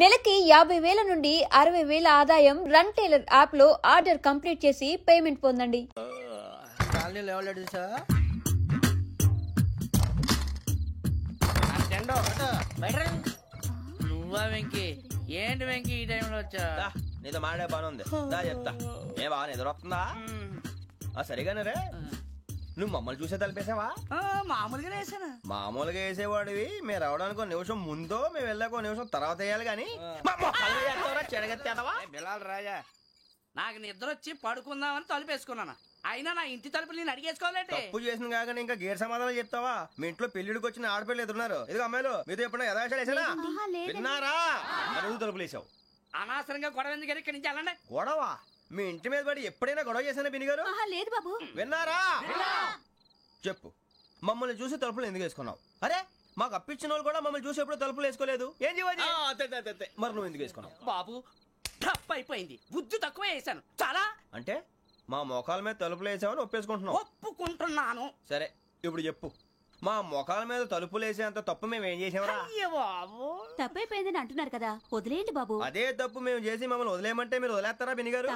నెలకి 50,000 నుండి 60,000 ఆదాయం రన్ టైలర్ యాప్ లో ఆర్డర్ కంప్లీట్ చేసి పేమెంట్ పొందండి. నువ్వా వెంకీ? ఏంటి వెంకీ ఈ టైంలో వచ్చా? నీతో మాడే పని ఉంది, చెప్తా. ఏ బాగా నిద్రొస్తుందా? సరిగానే రే, నువ్వు మమ్మల్ని చూసే తలిపేసావా? మామూలుగానే వేసాను. మామూలుగా వేసేవాడివి. మేము రావడానికి 1 నిమిషం ముందో మేము వెళ్ళాక 1 నిమిషం తర్వాత వేయాలి కానీ బిలాల్ రాజా, నాకు నిద్ర వచ్చి పడుకుందామని తలుపేసుకున్నాను. అయినా నా ఇంటి తలుపులు నేను అడిగేసుకోవాలంటే తప్పు చేసిన కాక ఇంకా గేర్ సమాధానం చెప్తావా? మీ ఇంట్లో పెళ్లిడికి వచ్చిన ఆడపిల్లలు ఎదురున్నారు. ఇదిగో అమ్మాయిలు, మీతో ఎప్పుడైనా యథాశాలు వేసానా? విన్నారా? అడుగు తలుపులు వేసావు. అనవసరంగా గొడవ ఎందుకు? ఇక్కడి నుంచి వెళ్ళండి. గొడవ? మీ ఇంటి మీద పడి ఎప్పుడైనా గొడవ చేశానా బిని గారు? లేదు బాబు. విన్నారా? చెప్పు, మమ్మల్ని చూసి తలుపులు ఎందుకు వేసుకున్నావు? అరే, మాకు అప్పించిన వాళ్ళు కూడా మమ్మల్ని చూసి ఎప్పుడు తలుపులు వేసుకోలేదు. ఏం చేయాలి? మరి నువ్వు ఎందుకు వేసుకున్నావు? బాబు టప్ అయిపోయింది, బుద్ధి తక్కువ వేసాను చాలా. అంటే మా మోకాల మీద తలుపులు వేసామని ఒప్పేసుకుంటున్నావు? ఒప్పుకుంటున్నాను. సరే, ఇప్పుడు చెప్పు, మా మొఖాల మీద తలుపులు వేసేంత తప్పు మేము ఏం చేసామరా? తప్పైపోయిందని అంటున్నారు కదా, వదిలేయండి బాబు. అదే తప్పు మేము చేసి మమ్మల్ని వదిలేయమంటే మీరు వదిలేస్తారా బిని గారు?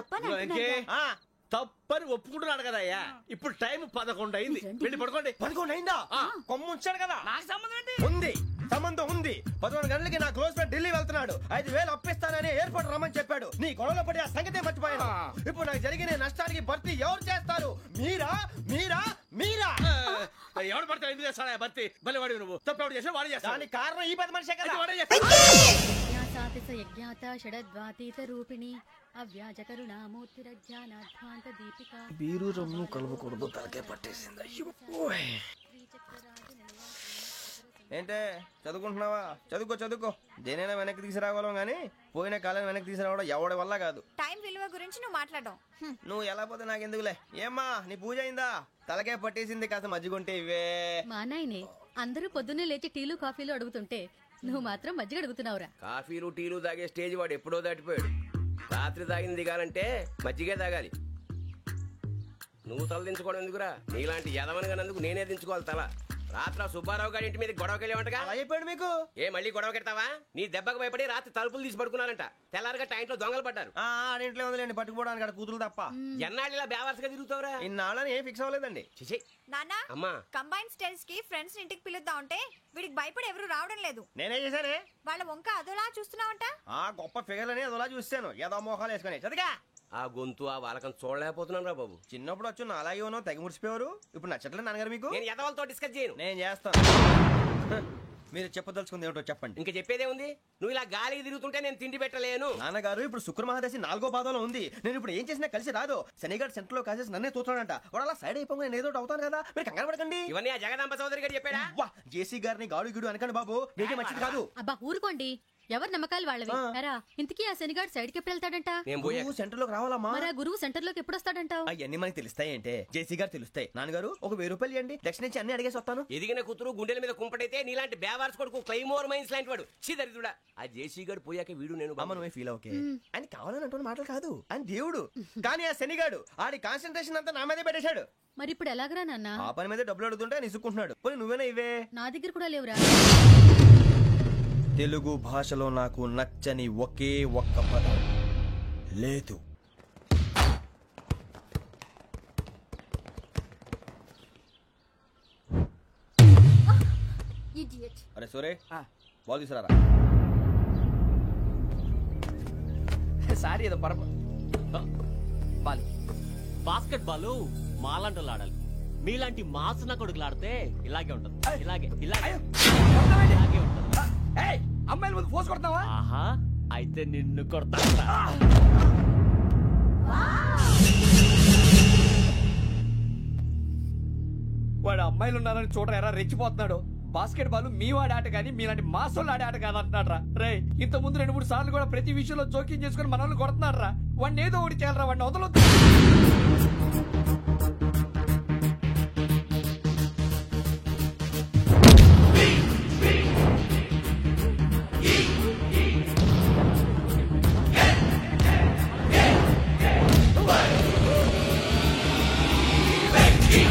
తప్పని ఒప్పుకుంటున్నాడు కదా అయ్యా. ఇప్పుడు టైం 11 అయింది, వెళ్ళి పడుకోండి. 11 అయిందా? కొమ్ము ఉంచాడు కదా. నాకు సంబంధం ఏంటి? ఉంది, సంబంధం ఉంది. 11 గంటలకి నా క్లోజ్ ఫ్రెండ్ ఢిల్లీ వెళ్తున్నాడు. 5,000 అప్పిస్తానని ఎయిర్పోర్ట్ రమ్మని చెప్పాడు. నీ గొడవలో పడి ఆ సంగతే మర్చిపోయాను. ఇప్పుడు నాకు జరిగిన నష్టానికి భర్తీ ఎవరు చేస్తారు? మీరా మీరా మీరా? ఎవడు పడతావు? ఎందుకు చేస్తాడా భర్తీ? భలే వాడి నువ్వు. తప్పు ఎవడు చేసా వాడే చేస్తా. దానికి కారణం ఈ 10 మనిషే కదా. బీరు రమ్ము కలుపుకూడదు, తలకే పట్టేసింది. ఏంటే చదువుకుంటున్నావా? చదువుకో. దేనైనా వెనక్కి తీసుకురావాలం గానీ పోయిన కాలం వెనక్కి తీసుకురావడం ఎవడి వల్ల కాదు. టైం విలువ గురించి నువ్వు మాట్లాడడం. నువ్వు ఎలా పోతే నాకెందుకులే. ఏమ్మా, నీ పూజ అయిందా? తలకే పట్టేసింది, కాస్త మజ్జిగుంటే ఇవే. మా నాయనే అందరూ పొద్దున్నే లేచి టీలు కాఫీలు అడుగుతుంటే నువ్వు మాత్రం మజ్జిగ అడుగుతున్నావురా. కాఫీలు టీలు తాగే స్టేజ్ వాడు ఎప్పుడో దాటిపోయాడు. రాత్రి తాగింది దిగాలంటే మజ్జిగే తాగాలి. నువ్వు తల దించుకోవడం ఎందుకురా? నీలాంటి యదవనగానందుకు నేనే దించుకోవాలి తల. రాత్రి సుబ్బారావు గారి ఇంటి మీద గొడవకి వెళ్ళామంటగా. అలా చెప్పాడు మీకు? ఏ మళ్ళీ గొడవ కెడతావా? నీ దెబ్బకు భయపడి రాత్రి తలుపులు తీసి పడుకున్నారంట. తెల్లారగా టైంట్లో దొంగలు పడ్డారు. ఇంట్లో వదిలేండి, పట్టుకుపోవడానికి అక్కడ కూతురు తప్ప. ఎన్నాళ్ళు ఇలా బేవర్స్గా తిరుగుతావురా? ఇన్నాళ్ళని ఏం ఫిక్స్ అవ్వలేదండి. చిచి నాన్నా, అమ్మా, కంబైన్ స్టైల్స్ కి ఫ్రెండ్స్ ఇంటికి పిలుద్దాం అంటే వీడికి భయపడి ఎవరు రావడం లేదు. నేనే చేశానే. వాళ్ళ వంక అదోలా చూస్తున్నావంట. గొప్ప ఫిగర్లని అదోలా చూస్తాను. ఏదో మోహాలు వేసుకుని చదిగా. ఆ గొంతు ఆ వాలకం చూడలేకపోతున్నాను రా బాబు. చిన్నప్పుడు వచ్చి నా అలాగే ఉన్నావు, తెగ ముడిచిపోయారు. ఇప్పుడు నచ్చట్లేదు నాన్నగారు మీకు? నేను యదవలతో డిస్కస్ చేయను. నేను చేస్తాను. మీరు చెప్పదలుచుకుంది ఏమిటో చెప్పండి. ఇంకా చెప్పేదే ఉంది. నువ్వు ఇలా గాలికి తిరుగుతుంటే నేను తిండి పెట్టలేను. నాన్నగారు, ఇప్పుడు శుక్ర మహాదశి 4వ పాదంలో ఉంది. నేను ఇప్పుడు ఏం చేసినా కలిసి రాదు. శనిగారు సెంటర్ లో కాసేసి నన్నే చూస్తున్నాడంట. వాడు అలా సైడ్ అయిపోయి నేను ఏదో అవుతాను కదా. మీరు కంగారు పడకండి. ఇవన్నీ ఆ జగదాంబ చౌదరి గారు చెప్పాడా? జేసీ గారిని గాడు గిడు అనకండి బాబు, మీకే మంచిది కాదు. అబ్బా ఊరుకోండి, ఎవరి నమ్మకాలు వాళ్ళవి. ఇంతకీ ఆ శనిగాడు సైడ్ కి ఎప్పుడు వెళ్తాడంట? సెంటర్ లోకి రావాలమ్మా. మరి ఆ గురువు సెంటర్ లోకి ఎప్పుడు వస్తాడంటావు? అవన్నీ మనకి తెలుస్తాయి అంటే జేసీ గారు తెలుస్తాయి. నాన్నగారు, ఒక 1000 రూపాయలు ఇవ్వండి, దక్షిణ నుంచి అన్ని అడిగేసి వస్తాను. ఎదిగిన కూతురు గుండెల మీద కుంపటైతే నీలాంటి బేవార్స్ కొడుకు క్లైమోర్ మైన్స్ లాంటి వాడు చీదరిదుడా. ఆ జేసీ గారు పోయాక వీడు నేను అమ్మ ఫీల్ ఓకే. ఆయన కావాలని అంటున్న మాటలు కాదు, ఆయన దేవుడు. కానీ ఆ శనిగాడు ఆడి కాన్సన్ట్రేషన్ అంతా నా మీదే పెట్టేశాడు. మరి ఇప్పుడు ఎలాగరా నాన్న? ఆ పని మీద డబ్బులు అడుగుతుంటే నిసుక్కుంటున్నాడు. పోనీ నువ్వేనా ఇవే? నా దగ్గర కూడా లేవురా. తెలుగు భాషలో నాకు నచ్చని ఒకే ఒక్క పదం లేదు. అరే సూరే, బాల్ తీసుకురారా. సారీ ఏదో బాస్కెట్ బాల్ మాలాంటి వాళ్ళు ఆడాలి. మీలాంటి మాసన కొడుకులు ఆడితే ఇలాగే ఉంటది. ఇలాగే ఉంటది. అమ్మాయిల ముందు ఫోర్స్ కొడతావా? ఆహా, అయితే నిన్ను కొడతా. వాడు అమ్మాయిలు ఉన్నారని చూడరా ఎలా రెచ్చిపోతున్నాడు. బాస్కెట్ బాల్ మీ వాడి ఆట కానీ మీలాంటి మాసోళ్ళు ఆడే ఆట కాదు అంటున్నాడు రా. రే, ఇంత ముందు 2-3 సార్లు కూడా ప్రతి విషయంలో జోక్యం చేసుకుని మన వాళ్ళు కొడుతున్నాడు రా. వాడిని ఏదో ఒకటి చేయాలరా, వాడిని వదలొద్దు. Becky!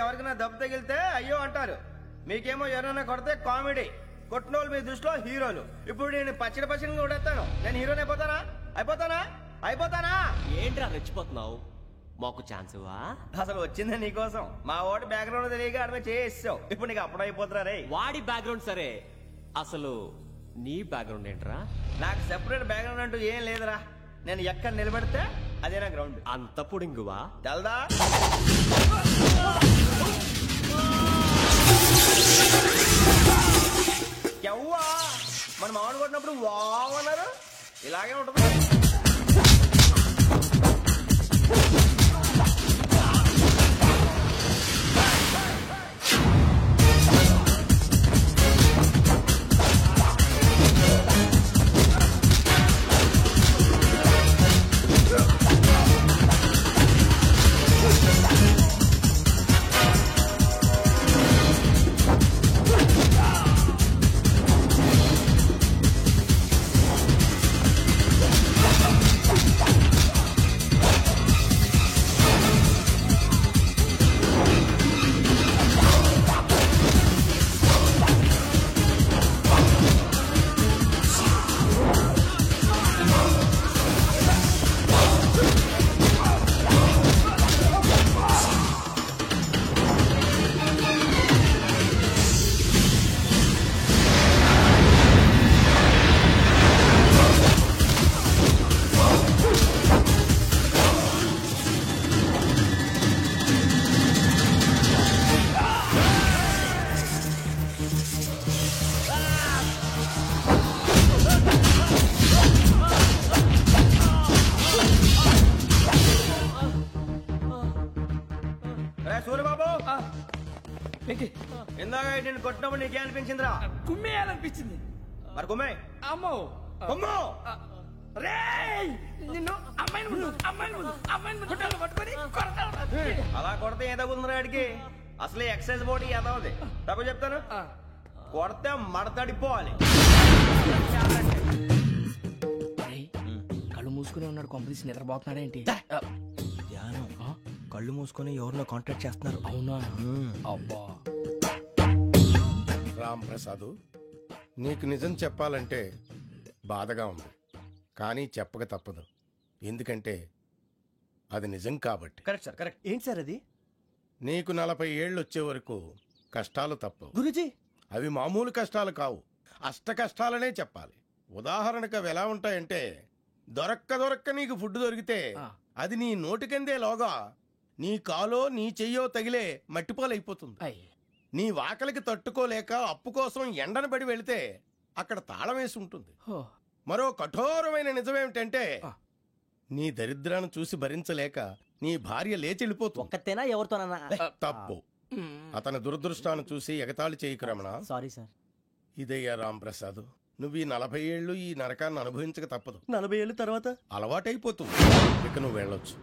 ఎవరికైనా దెబ్బ తగిలితే అయ్యో అంటారు, మీకేమో ఎవరైనా కొడితే కామెడీ. కొట్టిన వాళ్ళు మీ దృష్టిలో హీరోలు. ఇప్పుడు నేను పచ్చడిగా కొడేస్తాను, నేను హీరోని అయిపోతానా? ఏంట్రా రెచ్చిపోతున్నావు? మాకు ఛాన్స్ ఇవ్వా? అసలు వచ్చిందే నీకోసం. మా ఓటు బ్యాక్గ్రౌండ్ తెలియక ఆడమే చేసావు. ఇప్పుడు నీకు అప్పుడు అయిపోతున్నా రే. వాడి బ్యాక్గ్రౌండ్ సరే, అసలు నీ బ్యాక్గ్రౌండ్ ఏంట్రా? నాకు సెపరేట్ బ్యాక్గ్రౌండ్ అంటూ ఏం లేదురా. నేను ఎక్కడ నిలబెడితే అదే నా గ్రౌండ్. అంత పొడింగువా? తెల్దా? ఎవ్వా మన మామిడి కొట్టినప్పుడు వావ్ అన్నారు, ఇలాగే ఉంటుంది. సూర్యబాబు, ఇందాక నేను కొట్టినప్పుడు నీకే అనిపించిందిరా? కుమ్మేయాలనిపించింది. మరి కుమ్మే. అమ్మో కుమ్ము. రేయ్, నిన్ను అమ్మాయిని ముందు పట్టుకొని కొడతాను. అలా కొడితే ఏ తగ్గుతుందిరా ఆడికి? అసలు ఎక్సైజ్ బాడీ ఏదవది. తప్పు చెప్తాను, కొడితే మడతడిపోవాలి. కళ్ళు మూసుకునే ఉన్నాడు, కొంపదీసి నిద్రపోతున్నాడేంటి? కళ్ళు మూసుకొని ఎవరినో కాంటాక్ట్ చేస్తున్నారు. అవునా? అబ్బా. రామ్ ప్రసాద్, నీకు నిజం చెప్పాలంటే బాధగా ఉంది, కానీ చెప్పక తప్పదు. ఎందుకంటే అది నిజం కాబట్టి. Correct sir, correct. ఏంటి సార్ అది? నీకు 40 ఏళ్ళు వచ్చే వరకు కష్టాలు తప్పవు గురూజీ. అవి మామూలు కష్టాలు కావు, అష్ట కష్టాలనే చెప్పాలి. ఉదాహరణకు అవి ఎలా ఉంటాయంటే, దొరక్క నీకు ఫుడ్ దొరికితే అది నీ నోటికందే లోగా నీ కాలో నీ చెయ్యో తగిలే మట్టిపాలైపోతుంది. నీ వాకలికి తట్టుకోలేక అప్పు కోసం ఎండను పడి వెళితే అక్కడ తాళం వేసి ఉంటుంది. మరో కఠోరమైన నిజమేమిటంటే, నీ దరిద్రాన్ని చూసి భరించలేక నీ భార్య లేచి వెళ్ళిపోతుంది. ఒక్కతేనా ఎవరితోనన్నా? తప్పు. అతని దురదృష్టాన్ని చూసి ఎగతాళి చేయకు రమణ. Sorry sir. ఇదయ్యా రాంప్రసాద్, నువ్వు ఈ 40 ఏళ్ళు ఈ నరకాన్ని అనుభవించక తప్పదు. 40 ఏళ్ళ తర్వాత అలవాటైపోతుంది. ఇక నువ్వు వెళ్ళొచ్చు.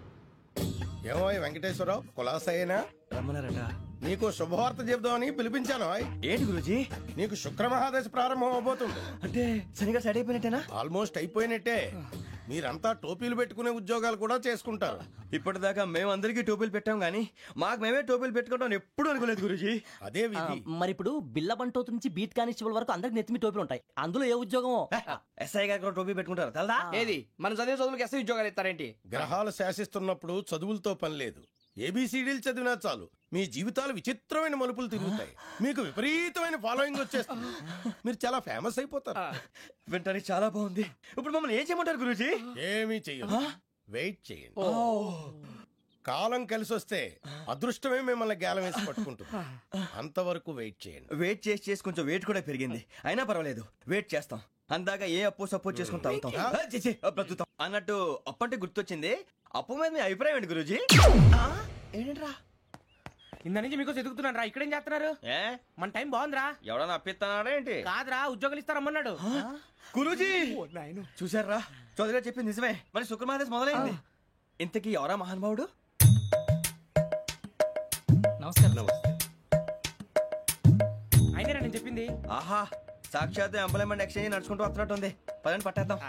ఏమో వెంకటేశ్వరరావు, కులాసైనా రమ్మన్నారట. నీకు శుభవార్త చెబుదామని పిలిపించాను. ఏంటి గురూజీ? నీకు శుక్రమహాదశ ప్రారంభం అవబోతుంది. అంటే సరిగా సెట్ అయిపోయినట్టేనా? ఆల్మోస్ట్ అయిపోయినట్టే. మీరంతా టోపీలు పెట్టుకునే ఉద్యోగాలు కూడా చేసుకుంటారు. ఇప్పటిదాకా మేమందరికీ టోపీలు పెట్టాం గానీ మాకు మేమే టోపీలు పెట్టుకుంటాం ఎప్పుడు అనుకోలేదు గురూజీ. అదే విధి. మరి ఇప్పుడు బిల్ల బంటోతు నుంచి బీట్ కానిస్టేబుల్ వరకు అందరికి నెత్తిమి టోపీలు ఉంటాయి. అందులో ఏ ఉద్యోగం? ఎస్ఐ గారు కూడా టోపీ పెట్టుకుంటారు తెలదా? ఏది మన చదువులకు ఎస్ఐ ఉద్యోగాలు ఇస్తారేంటి? గ్రహాలు శాసిస్తున్నప్పుడు చదువులతో పని లేదు. ఏబిసిడీలు చదివినా చాలు మీ జీవితాలు విచిత్రమైన మలుపులు తిరుగుతాయి. మీకు విపరీతమైన ఫాలోయింగ్ వచ్చేస్తుంది. మీరు చాలా ఫేమస్ అయిపోతారు. వింటానికి చాలా బాగుంది. ఇప్పుడు మమ్మల్ని ఏం చేయమంటారు గురూజీ? ఏమీ చెయ్యదు, వెయిట్ చేయండి. కాలం కలిసి వస్తే అదృష్టమే మిమ్మల్ని గేలం వేసి పట్టుకుంటుంది. అంతవరకు వెయిట్ చేయండి. వెయిట్ చేసి కొంచెం వెయిట్ కూడా పెరిగింది. అయినా పర్వాలేదు, వెయిట్ చేస్తాం. అందాక ఏ అప్పు సపోర్ట్ చేసుకుని తాగుతాం అన్నట్టు. అప్పు అంటే గుర్తొచ్చింది. అప్పు మీద మీ అభిప్రాయం ఏంటి గురూజీ? ఏంటరా ఇంత నుంచి మీకు ఎదుగుతున్నాను రా. ఇక్కడేం చేస్తున్నారు? మన టైం బాగుందిరా. ఎవడన్నా అప్పిస్తున్నాడా ఏంటి? కాదురా, ఉద్యోగాలు ఇస్తారమ్మన్నాడు గురూజీ. చూసారా, చౌదరిగా చెప్పింది నిజమే. మరి శుక్రమాదేశ్ మొదలైంది. ఇంతకీ ఎవరా మహానుభావుడు? నమస్కారం. అయినా నేను చెప్పింది. ఆహా, సాక్షాత్ ఎంప్లాయ్మెంట్ ఎక్స్చేంజ్ నడుచుకుంటూ వస్తున్నట్టు ఉంది. పదండి పట్టేద్దాం.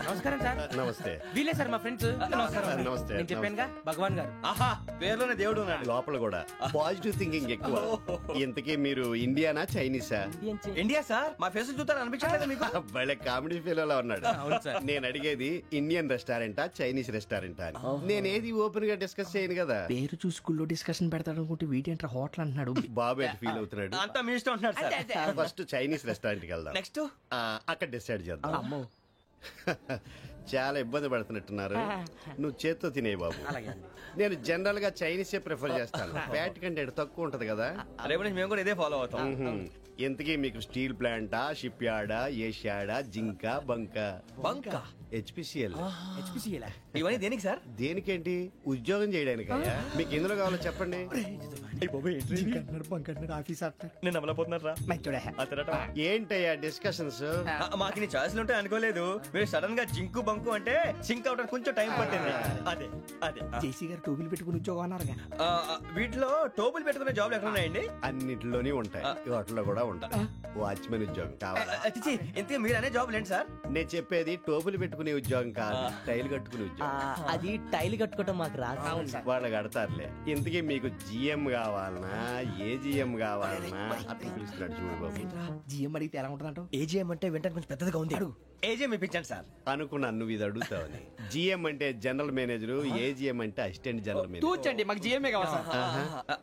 నమస్కారం సార్. నమస్తే. వీలే సార్ మా ఫ్రెండ్స్. నమస్కారం. నమస్తే. నేను చెప్పానుగా భగవాన్ గారు. ఆహా పేర్లోనే దేవుడు ఉన్నాడు. లోపల కూడా పాజిటివ్ థింకింగ్ ఎక్కువ. ఇంతకీ మీరు ఇండియానా చైనీసా? India sir. మా ఫేస్ చూస్తారు అనిపించలేదు మీకు? భలే కామెడీ ఫీల్ అలా ఉన్నాడు. నేను అడిగేది ఇండియన్ రెస్టారెంటా చైనీస్ రెస్టారెంటా అని. నేనేది ఓపెన్ గా డిస్కస్ చేయను కదా. పేరు చూసి స్కూల్లో డిస్కషన్ పెడతాడు అనుకుంటే వీటేంట్రా హోటల్ అంటున్నాడు. బాబు ఎట్ ఫీల్ అవుతున్నాడు. అంతా మీ ఇష్టం ఉంటున్నారు సార్. ఫస్ట్ చైనీస్ రెస్టారెంట్ కి వెళ్దాం. నెక్స్ట్ అక్కడ డిసైడ్ చేద్దాం. చాలా ఇబ్బంది పడుతున్నట్టున్నారు. నువ్వు చేత్తో తినే బాబు. నేను జనరల్ గా చైనీసే ప్రిఫర్ చేస్తాను. ఫ్యాట్ కంటెంట్ తక్కువ ఉంటది కదా. రేపు నుంచి మేము కూడా ఇదే ఫాలో అవుతాం. ఎంతకీ మీకు స్టీల్ ప్లాంటా, షిప్ యార్డా, ఏషియాడా, జింక, బంకా? బంకా హెచ్పిసిఎల్. ఇవన్నీ దేనికి సార్? దేనికేంటి? ఉద్యోగం చేయడానికి. మీకు ఎందులో కావాలో చెప్పండి. నేను అమలపోతున్నారా? ఏంటయ్యా డిస్కషన్స్? మాకు నీ ఛాయిస్లు ఉంటాయి అనుకోలేదు. మీరు సడన్ గా జింకు బంకు అంటే సింక్ అవడానికి కొంచెం టైం పట్టింది. అదే అదే జేసీ గారు టోబీలు పెట్టుకుని ఉద్యోగం అన్నారుగా. వీటిలో టోపులు పెట్టుకునే జాబ్లు ఎక్కడ ఉన్నాయండి? అన్నిటిలోనే ఉంటాయి. వాటిలో కూడా ఉంటాయి. వాచ్మెన్ ఉద్యోగం కావాలా? ఇంతకీ మీరు అనే జాబ్ ఏంటి సార్? నేను చెప్పేది టోపులు పెట్టుకునే ఉద్యోగం కాదు, టైల్ కట్టుకునే ఉద్యోగం. అది టైల్ కట్టుకోవటం మాకు రాదు. వాళ్ళు కడతారులే. ఇంతకీ మీకు జిఎం కావాలనా, ఏజిఎం కావాలనా? అట్లా పిలుస్తున్నాడు చూడు బాబు. జిఎం అడిగితే ఎలా ఉంటుందంట? ఏజీఎం అంటే వింటానికి కొంచెం పెద్దదిగా ఉంది. ఏజీఎం ఇప్పించండి సార్. అనుకున్నాను నువ్వు ఇది అడుగుతావని. జిఎం అంటే జనరల్ మేనేజర్, ఏజిఎం అంటే అసిస్టెంట్ జనరల్ మేనేజర్. తూచండి, మాకు జిఎంఏ కావాలి సార్.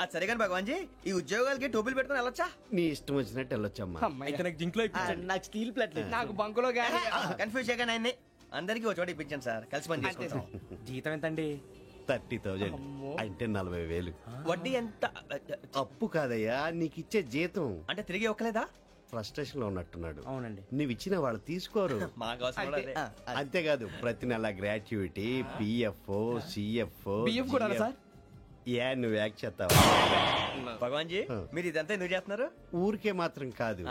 అది సరే కానీ భగవాన్ జీ, ఈ ఉద్యోగాలకి టోపులు పెట్టుకుని వెళ్ళొచ్చా? నీ ఇష్టం వచ్చినట్టు వెళ్ళొచ్చమ్మా. అయితే నాకు జింక్ లో నాకు స్టీల్ ప్లేట్ నాకు బంకులో గానీ. కన్ఫ్యూజ్ చేయగానే ఆయన్ని అందరికీ ఒక చోట ఇప్పించండి సార్. కలిసి పని చేసుకుంటాం. జీతం ఎంతండి? 30,000 అంటే 40,000. వడ్డీ ఎంత? అప్పు కాదయ్యా, నీకు ఇచ్చే జీతం. అంటే తిరిగి ఒక్కలేదా? ఫ్రస్ట్రేషన్ లో ఉన్నట్టున్నాడు. అవునండి. నువ్వు ఇచ్చిన వాళ్ళు తీసుకోరు. మాకు అవసరం కూడా అదే. అంతేకాదు ప్రతి నెల గ్రాట్యుటీ, పిఎఫ్, సిఎఫ్. బియ్యం కూడా సార్? ఏ నువ్వు యాక్ట్ చేస్తావా? భగవాన్ జీ, మీరు ఇదంతా ఎందుకు చేస్తున్నారు? ఊరికే మాత్రం కాదు.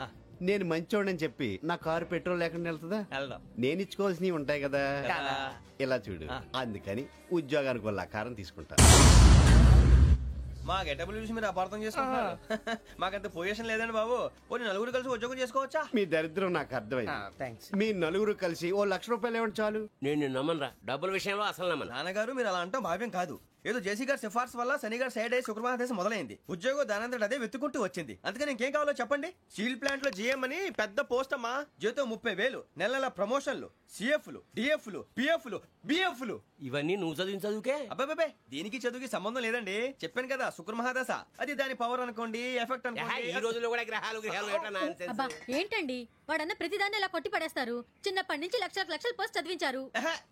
నేను మంచోడని చెప్పి నా కారు పెట్రోల్ లేకుండా వెళ్తుందా? వెళ్దాం. నేను ఇచ్చుకోవాల్సినవి ఉంటాయి కదా. ఇలా చూడు, అందుకని ఉద్యోగానికి వాళ్ళ ఆకారం తీసుకుంటా. మా గెటబుల్ చూసి మీరు అపార్థం చేసుకుంటున్నారు. మాకంత పొజిషన్ లేదండి బాబు. పోనీ నలుగురు కలిసి ఉద్యోగం చేసుకోవచ్చా? మీ దరిద్రం నాకు అర్థమైంది. మీ నలుగురు కలిసి ఓ ₹1,00,000 ఇవ్వండి చాలు. నేను నమ్మనరా, డబ్బుల విషయంలో అసలు నమ్మను. నాన్నగారు మీరు అలా అంటాం భావ్యం కాదు. ఏదో జేసీ గారి సిఫార్సు వల్ల శని గారు సైడ్ అయ్యి శుక్రవారం దేశం మొదలైంది. ఉద్యోగం దానంతటి అదే వెతుకుంటూ వచ్చింది. అందుకని ఇంకేం కావాలో చెప్పండి. స్టీల్ ప్లాంట్ లో జీఎం అని పెద్ద పోస్ట్ అమ్మా. జీతం 30,000, నెల నెల ప్రమోషన్లు, సిఎఫ్లు, డిఎఫ్లు, పిఎఫ్లు, బిఎఫ్లు. ఇవన్నీ నువ్వు చదివిన చదువుకే. అబ్బాబే దీనికి చదువుకి సంబంధం లేదండి. చెప్పాను కదా శుక్ర మహాదశ. అది దాని పవర్ అనుకోండి, ఎఫెక్ట్ అనుకోండి. ఈ రోజుల్లో కూడా గ్రహాలు ఏటా nonsense. అబ్బా ఏంటండి వాడన్న ప్రతిదాన్ని ఇలా కొట్టి పడేస్తారు. చిన్నప్పటి నుంచి లక్షల పోస్ట్ చదివించారు.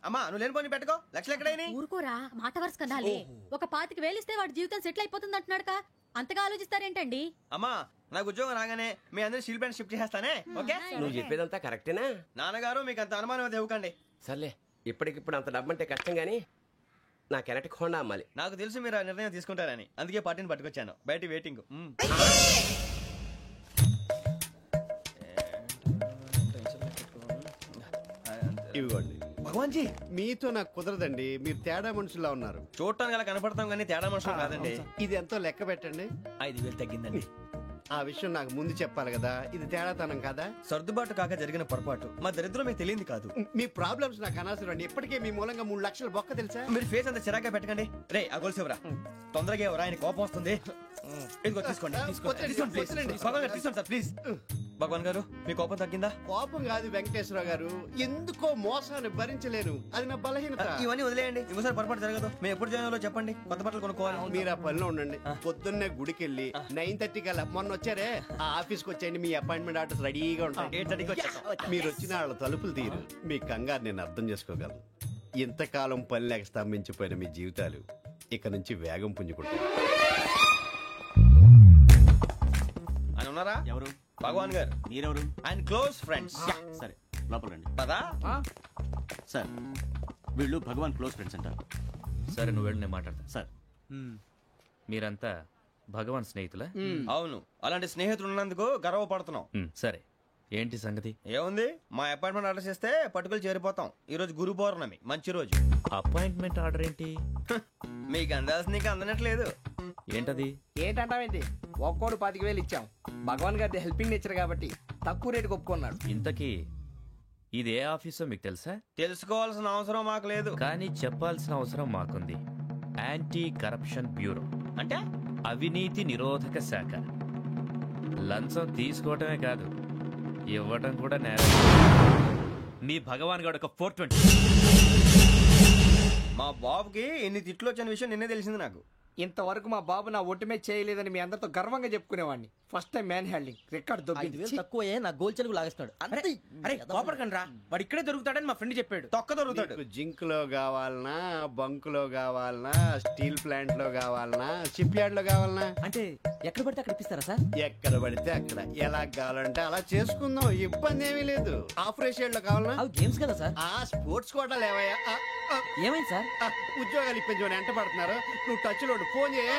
అమ్మా నువ్వు లేని పోనీ పెట్టుకో. లక్షలు ఎక్కడైనా ఊరుకోరా, మాట వరుస కదాలే. ఒక 25,000 ఇస్తే వాడి జీవితం సెటిల్ అయిపోతుంది అంటున్నాడుగా. అంతగా ఆలోచిస్తారేంటండి? అమ్మా నాకు ఉద్యోగం రాగానే మీ అందరూ స్టీల్ ప్లాంట్ షిఫ్ట్ చేస్తానే. ఓకే నువ్వు చెప్పేదంతా కరెక్టేనా? నాన్నగారు మీకు అంత అనుమానం అది ఇవ్వకండి. సర్లే, ఇప్పటికిప్పుడు అంత డబ్బు అంటే కష్టం గానీ నా కెనటిక్ హోండా అమ్మాలి. నాకు తెలుసు మీరు ఆ నిర్ణయం తీసుకుంటారని, అందుకే పార్టీని పట్టుకొచ్చాను. బయట వెయిటింగ్. ఇవ్వండి. భగవాన్ జీ మీతో నాకు కుదరదండి. మీరు తేడా మనుషుల్లా ఉన్నారు. చూడటానికి అలా కనపడతాం కానీ తేడా మనుషులు కాదండి. ఇది ఎంతో లెక్క పెట్టండి. 5,000 తగ్గిందండి. ఆ విషయం నాకు ముందు చెప్పాలి కదా. ఇది తేడాతనం కాదా? సర్దుబాటు కాక జరిగిన పొరపాటు. మా దరిద్రం మీకు తెలియంది కాదు. మీ ప్రాబ్లమ్స్ నాకు అనవసరం అండి. ఇప్పటికే మీ మూలంగా 3 లక్షలు బొక్క తెలుసా? మీరు ఫేస్ అంత చిరాగ్గా పెట్టకండి. రే ఆ గొలుసేవరా, తొందరగా ఎవరా, ఆయన కోపం వస్తుంది. ఇదిగో తీసుకోండి. తీసుకోండి సార్ ప్లీజ్. భగవాన్ గారు మీ కోపం తగ్గిందా? కోపం కాదు వెంకటేశ్వరరావు గారు, ఎందుకో మోసాన్ని భరించలేను. అది నా బలహీనత. ఇవన్నీ వదిలేయండి, ఇంకోసారి పొరపాటు జరగదు. మేము ఎప్పుడు జాయిన్ చెప్పండి, కొత్త బట్టలు కొనుక్కోవాలి. మీరు ఆ పనిలో ఉండండి. పొద్దున్నే గుడికి వెళ్ళి 9:30 కల్లా, మొన్న వచ్చారే ఆ ఆఫీస్కి వచ్చేయండి. మీ అపాయింట్మెంట్ ఆర్డర్స్ రెడీగా ఉంటాయి. 8:30కి వచ్చేస్తాం. మీరు వచ్చిన వాళ్ళ తలుపులు తీరు. మీ కంగారు నేను అర్థం చేసుకోగలను. ఇంతకాలం పని లేక స్తంభించిపోయిన మీ జీవితాలు ఇక నుంచి వేగం పుంజుకుంటాయి. ఆయన ఉన్నారా? ఎవరు? భగవాన్ గారు. మీరెవరు? ఆయన క్లోజ్ ఫ్రెండ్స్. సరే లోపల రండి. పదా సార్ వీళ్ళు భగవాన్ క్లోజ్ ఫ్రెండ్స్ అంటారు. సరే నువ్వు వెళ్ళి నేను మాట్లాడతా. సార్ మీరంతా భగవాన్ స్నేహితులా? అవును, అలాంటి స్నేహితులు ఉన్నందుకు గర్వపడుతున్నాం. సరే ఏంటి సంగతి? ఏముంది, మా అపాయింట్మెంట్ ఆర్డర్ చేస్తే పట్టుకులు చేరిపోతాం. ఈ రోజు గురు పౌర్ణమి, మంచి రోజు. అపాయింట్మెంట్ ఆర్డర్ ఏంటి? మీకు అందాల్సిన నీకు అందనట్లేదు. ఏంటది? ఏంటంటావేంటి? ఒక్కోడు 25,000 ఇచ్చాం. భగవాన్ గారి హెల్పింగ్ నేచర్ కాబట్టి తక్కువ రేటుకి ఒప్పుకున్నాడు. ఇంతకీ ఇది ఏ ఆఫీసో మీకు తెలుసా? తెలుసుకోవాల్సిన అవసరం మాకు లేదు. కానీ చెప్పాల్సిన అవసరం మాకుంది. యాంటీ కరప్షన్ బ్యూరో అంటే అవినీతి నిరోధక శాఖ. లంచం తీసుకోవటమే కాదు, ఇవ్వటం కూడా నేరం. మీ భగవాన్ గారు ఒక 420. మా బాబుకి ఎన్ని తిట్లు వచ్చిన విషయం నిన్నే తెలిసింది నాకు. ఇంతవరకు మా బాబు నా ఒట్టుమే చేయలేదని మీ అందరితో గర్వంగా చెప్పుకునేవాడిని. First time man handing record దొబ్బింది. తక్కువే నా గోల్ చెలుగు లాగేస్తున్నాడు. అరే కోపడకండి రా, వాడు ఇక్కడే దొరుకుతాడని మా ఫ్రెండ్ చెప్పాడు. తొక్క దొరుకుతాడు. జింక్ లో కావాలనా, బంక్ లో కావాలనా, స్టీల్ ప్లాంట్ లో కావాలనా, షిప్ యార్డ్ లో కావాలనా? అంటే ఎక్కడ పడితే అక్కడ ఇప్పిస్తారా సార్? ఎక్కడ పడితే అక్కడ, ఎలా కావాలంటే అలా చేసుకుందాం, ఇబ్బంది ఏమీ లేదు. ఆపరేషన్ లో కావాలనా? అవి గేమ్స్ కదా సార్. ఆ స్పోర్ట్స్ కోటాలు ఏవయ్యా? ఏమైంది సార్? ఉద్యోగాలు ఇప్పించమని ఎంట పడుతున్నారు. నువ్వు టచ్ లో ఫోన్ చేయ.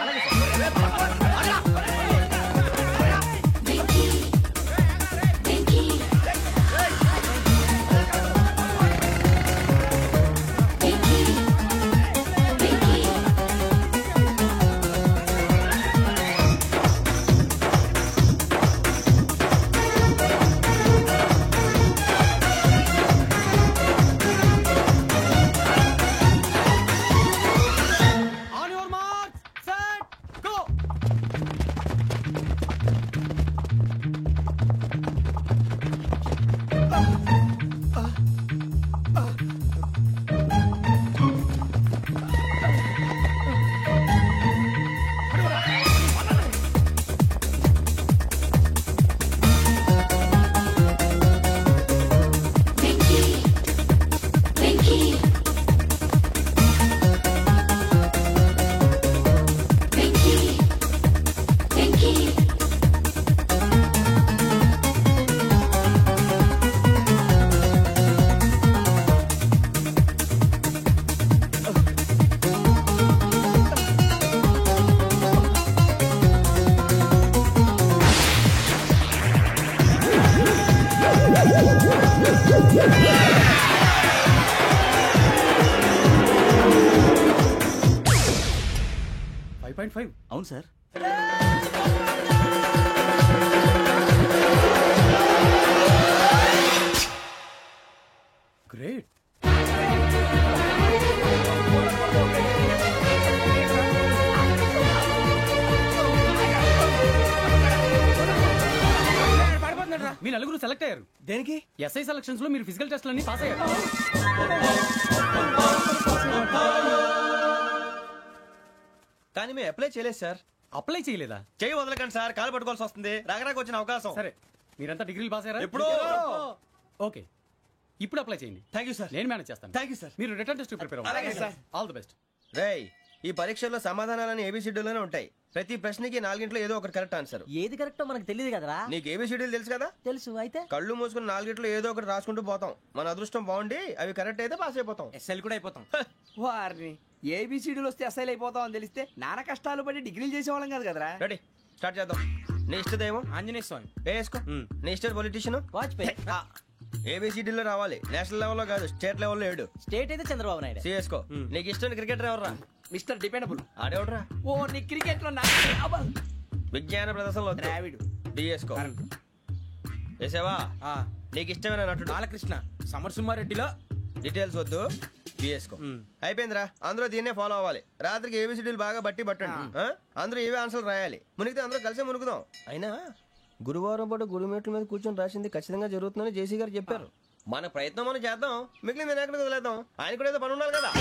అవును సార్. గ్రేట్. మీ నలుగురు సెలెక్ట్ అయ్యారు. దేనికి? ఎస్ఐ సెలక్షన్స్ లో మీరు ఫిజికల్ టెస్ట్ అన్ని పాస్ అయ్యారు. కానీ మేము అప్లై చేయలేదు సార్. అప్లై చేయలేదా? చేయి వదలకండి సార్, కాలు పట్టుకోవాల్సి వస్తుంది. రాగరాకు వచ్చిన అవకాశం. సరే, మీరంతా డిగ్రీలు పాస్ అయ్యారా? ఎప్పుడో. ఓకే, ఇప్పుడు అప్లై చేయండి. Thank you sir. నేను మేనేజ్ చేస్తాను. Thank you sir. మీరు రిటర్న్ టెస్ట్ ప్రిపేర్ అవ్వండి. అలాగే సార్. All the best. రేయ్, ఈ పరీక్షల్లో సమాధానాలని ఏబిసిడ్యూల్లోనే ఉంటాయి. ప్రతి ప్రశ్నకి 4 ఏదో ఒకటి కరెక్ట్ ఆన్సర్. ఏది కరెక్టో మనకు తెలియదు కదరా. నీకు ఏబిసిడ్యూల్ తెలుసు కదా? తెలుసు. అయితే కళ్ళు మూసుకుని 4 ఏదో ఒకటి రాసుకుంటూ పోతాం. మన అదృష్టం బాగుండి అవి కరెక్ట్ అయితే పాస్ అయిపోతాం. ఎస్ఎల్ కూడా అయిపోతాం. వారిని ఏబిసిడీలు వస్తే ఎస్ఐలు అయిపోతాం అని తెలిస్తే నాన్న కష్టాలు పడి డిగ్రీలు చేసేవాళ్ళం కాదు కదరా. రెడీ, స్టార్ట్ చేద్దాం. నీ ఇష్టదేమో ఆంజనేయ స్వామి. వేసుకో. నీ ఇష్ట పొలిటీషియన్ వాజ్పేయి. ఏబిసిడీలో రావాలి. నేషనల్ లెవెల్లో కాదు, స్టేట్ లెవెల్లో 7. స్టేట్ అయితే చంద్రబాబు నాయుడు. సిఎస్కో. నీకు ఇష్టం క్రికెటర్ ఎవర్రా? Mister dependable. ఆడేవడరా? ఓ, నీ క్రికెట్ లో విజ్ఞాన ప్రదర్శనలో ద్రావిడు. డిఎస్కో. వేసావా? నీకు ఇష్టమైన నటుడు? బాలకృష్ణ. సమర్సుమారెడ్డిలో డీటెయిల్స్ వద్దు, బిఎస్కో. అయిపోయిందిరా. అందరూ దీన్నే ఫాలో అవ్వాలి. రాత్రికి ఏబిసిడీలు బాగా బట్టి పట్టండి. అందరూ ఏవే ఆన్సర్లు రాయాలి. మునిగితే అందరూ కలిసే మునుగుదాం. అయినా గురువారం పాటు గురుమేట్ల మీద కూర్చొని రాసింది ఖచ్చితంగా జరుగుతుందని జేసీ గారు చెప్పారు. మన ప్రయత్నం మనం చేద్దాం, మిగిలింది నేను ఎక్కడికి వదిలేద్దాం. ఆయన కూడా ఏదో పని ఉండాలి కదా.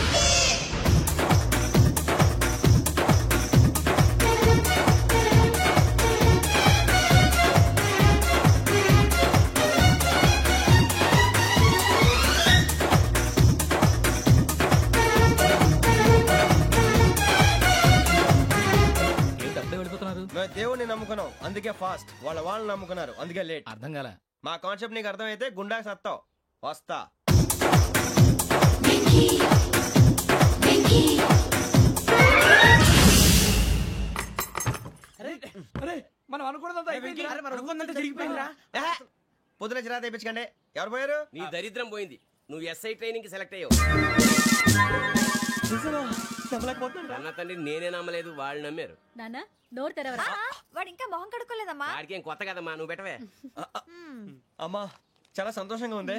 మేము దేవుడిని నమ్ముకున్నాం, అందుకే ఫాస్ట్. వాళ్ళని నమ్ముకున్నారు, అందుకే లేట్. అర్థం కాల. మా కాన్సెప్ట్ నీకు అర్థమైతే గుండా సత్తావు. వస్తా. మనం అనుకున్నదంతా జరిగిపోయిందిరా. పొద్దున చిరా తెప్పించకండి. ఎవరు పోయారు? నీ దరిద్రం పోయింది. నువ్వు ఎస్ఐ ట్రైనింగ్ సెలెక్ట్ అయ్యావు. అన్న తండ్రి నేనే నమ్మలేదు, వాళ్ళు నమ్మారు. నాన్న నోరు తెరవరా. వాడు ఇంకా మొహం కడుక్కోలేదమ్మా. వాడికి ఏం కొత్త కదమ్మా, నువ్వు పెట్టవే. అమ్మా చాలా సంతోషంగా ఉంది.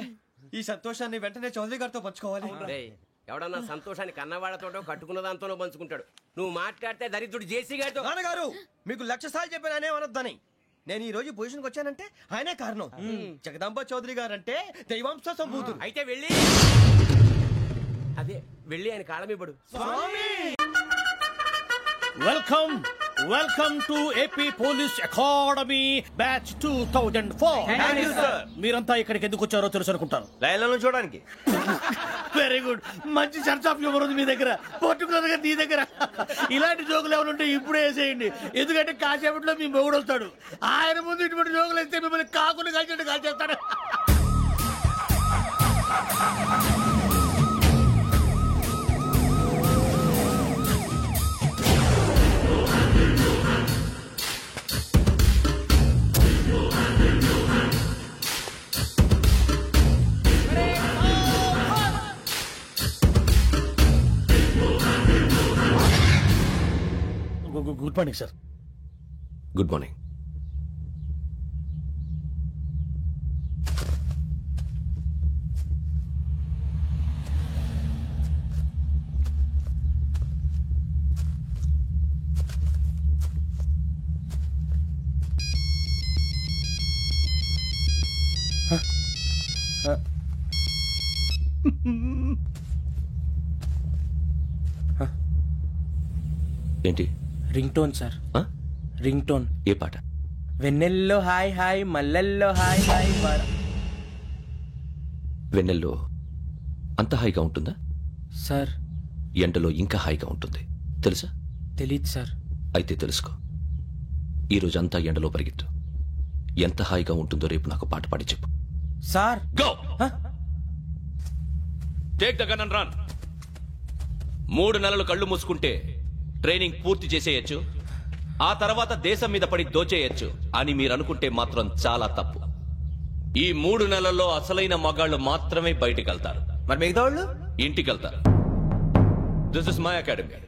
ఈ సంతోషాన్ని వెంటనే చౌదరి గారితో పంచుకోవాలి. రేయ్, ఎవడన్నా సంతోషాన్ని కన్నవాళ్లతోటో కట్టుకున్న దాంతోనో పంచుకుంటాడు. నువ్వు మాట్లాడితే దరిద్రుడు జేసీ గారితో. నాన్నగారు మీకు 1,00,000 సార్లు చెప్పాననే అనొద్దని. నేను ఈ రోజు పొజిషన్కి వచ్చానంటే ఆయనే కారణం. జగదాంబ చౌదరి గారు అంటే దైవాంశ సంభూతుడు. అయితే వెళ్ళి ఆయన కాళ్ళమివ్వడు. Welcome to AP police academy batch 2004. మీరంతా ఇక్కడికి ఎందుకు వచ్చారో తెలుసు అనుకుంటాను. లైన్లను చూడడానికి. Very good. మంచి సెన్స్ ఆఫ్ హ్యూమర్ ఉంది మీ దగ్గర, పర్టికులర్ గా నీ దగ్గర. ఇలాంటి జోకులు ఎవరు ఉంటే ఇప్పుడే వేసేయండి. ఎందుకంటే కాసేపట్లో మీ మొగుడు వస్తాడు. ఆయన ముందు ఇటువంటి జోకులు వేస్తే మిమ్మల్ని కాకులు కాల్చేట్టు కాల్చేస్తాడు. Good morning sir. Good morning. ఏంటి? Ring tone sir. Ring tone. ఏ పాట? వెన్నెల్లో హాయ్ హాయ్ మల్లెల్లో హాయ్ హాయ్. వెన్నెల్లో అంత హాయిగా ఉంటుందా సార్? ఎండలో ఇంకా హాయిగా ఉంటుంది తెలుసా? తెలీదు సార్. అయితే తెలుసుకో. ఈరోజు అంతా ఎండలో పరిగెత్తు. ఎంత హాయిగా ఉంటుందో రేపు నాకు పాట పాడి చెప్పు. Sir go. Take the gun and run. 3 నెలలు కళ్ళు మూసుకుంటే ట్రైనింగ్ పూర్తి చేసేయచ్చు, ఆ తర్వాత దేశం మీద పడి దోచేయచ్చు అని మీరు అనుకుంటే మాత్రం చాలా తప్పు. ఈ 3 నెలల్లో అసలైన మగాళ్ళు మాత్రమే బయటికి వెళ్తారు. మరి మిగతా వాళ్ళు ఇంటికి వెళ్తారు. This is my academy.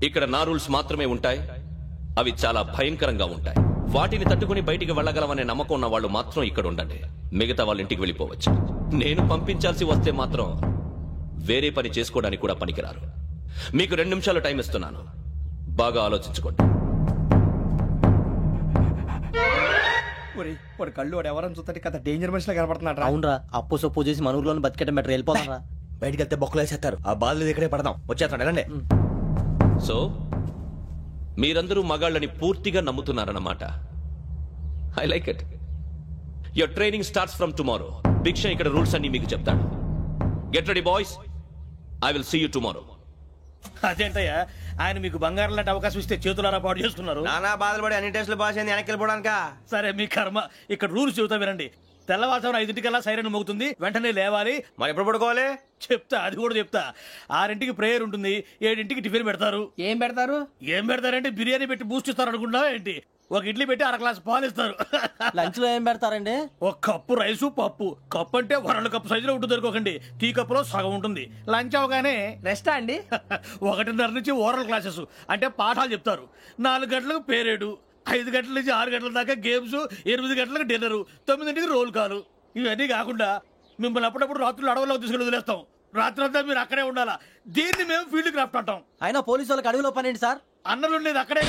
ఇక్కడ నా రూల్స్ మాత్రమే ఉంటాయి. అవి చాలా భయంకరంగా ఉంటాయి. వాటిని తట్టుకుని బయటికి వెళ్ళగలమనే నమ్మకం ఉన్న వాళ్ళు మాత్రం ఇక్కడ ఉండండి. మిగతా వాళ్ళ ఇంటికి వెళ్ళిపోవచ్చు. నేను పంపించాల్సి వస్తే మాత్రం వేరే పని చేసుకోవడానికి కూడా పనికిరారు. మీకు 2 నిమిషాలు టైం ఇస్తున్నాను. బాగా ఆలోచించుకోండి. వాడు కళ్ళు వాడు ఎవరైనా చూస్తే కదా డేంజర్ మనిషిలో కనపడుతున్నాడు. అవునరా, అప్పు సొప్పు చేసి మన ఊర్లో బతికేయడం బెటర్. వెళ్ళిపోతాం రా. బయటికి వెళ్తే బొక్కలు వేసేస్తారు. ఆ బాధలు ఇక్కడే పడదాం. వచ్చేస్తాడు ఎలాండి. సో మీరందరూ మగాళ్ళని పూర్తిగా నమ్ముతున్నారన్నమాట. I like it. Your training starts from tomorrow. Bhiksha ఇక్కడ రూల్స్ అన్ని మీకు చెప్తాడు. Get ready boys. I will see you tomorrow. అదేంటయ్యా, ఆయన మీకు బంగారం లాంటి అవకాశం ఇస్తే చేతులారా పాటు చేసుకున్నారు. నానా బాధలు పడి అన్ని టెస్టులు పాస్ అయింది, వెనక్కి వెళ్ళిపోవడానికా? సరే మీ కర్మ. ఇక్కడ రూల్స్ చెబుతా వినండి. తెల్లవారుజామున 5 సైరన్ మోగుతుంది, వెంటనే లేవాలి. మరి ఎప్పుడు పడుకోవాలి చెప్తా, అది కూడా చెప్తా. 6 ప్రేయర్ ఉంటుంది, 7 టిఫిన్ పెడతారు. ఏం పెడతారు? ఏం పెడతారంటే బిర్యానీ పెట్టి బూస్ట్ ఇస్తారు అనుకుంటున్నావా ఏంటి? ఒక ఇడ్లీ పెట్టి 1 గ్లాస్ పాలు ఇస్తారు. లంచ్ లో ఏం పెడతారండి? 1 కప్పు రైసు పప్పు. కప్పు అంటే 1/2 కప్పు సైజులో ఉంటుంది అనుకోకండి. టీ కప్పులో సగం ఉంటుంది. లంచ్ అవగానే రెస్టా అండి? 1:30 నుంచి ఓరల్ క్లాసెస్ అంటే పాఠాలు చెప్తారు. 4 గంటలకు పేరేడు, 5 గంటల నుంచి 6 గంటల దాకా గేమ్స్, 8 గంటలకు డిన్నర్, 9 రోల్ కాలు. ఇవన్నీ కాకుండా మిమ్మల్ని అప్పుడప్పుడు రాత్రులు అడవుల్లో తీసుకుని వదిలేస్తాం. రాత్రంతా మీరు అక్కడే ఉండాలా. దీన్ని మేము ఫీల్డ్ క్రాఫ్ట్ అంటాం. అయినా పోలీసు వాళ్ళకి అడవిలో పని ఏంటి సార్? అన్నలు ఉండేది అక్కడే.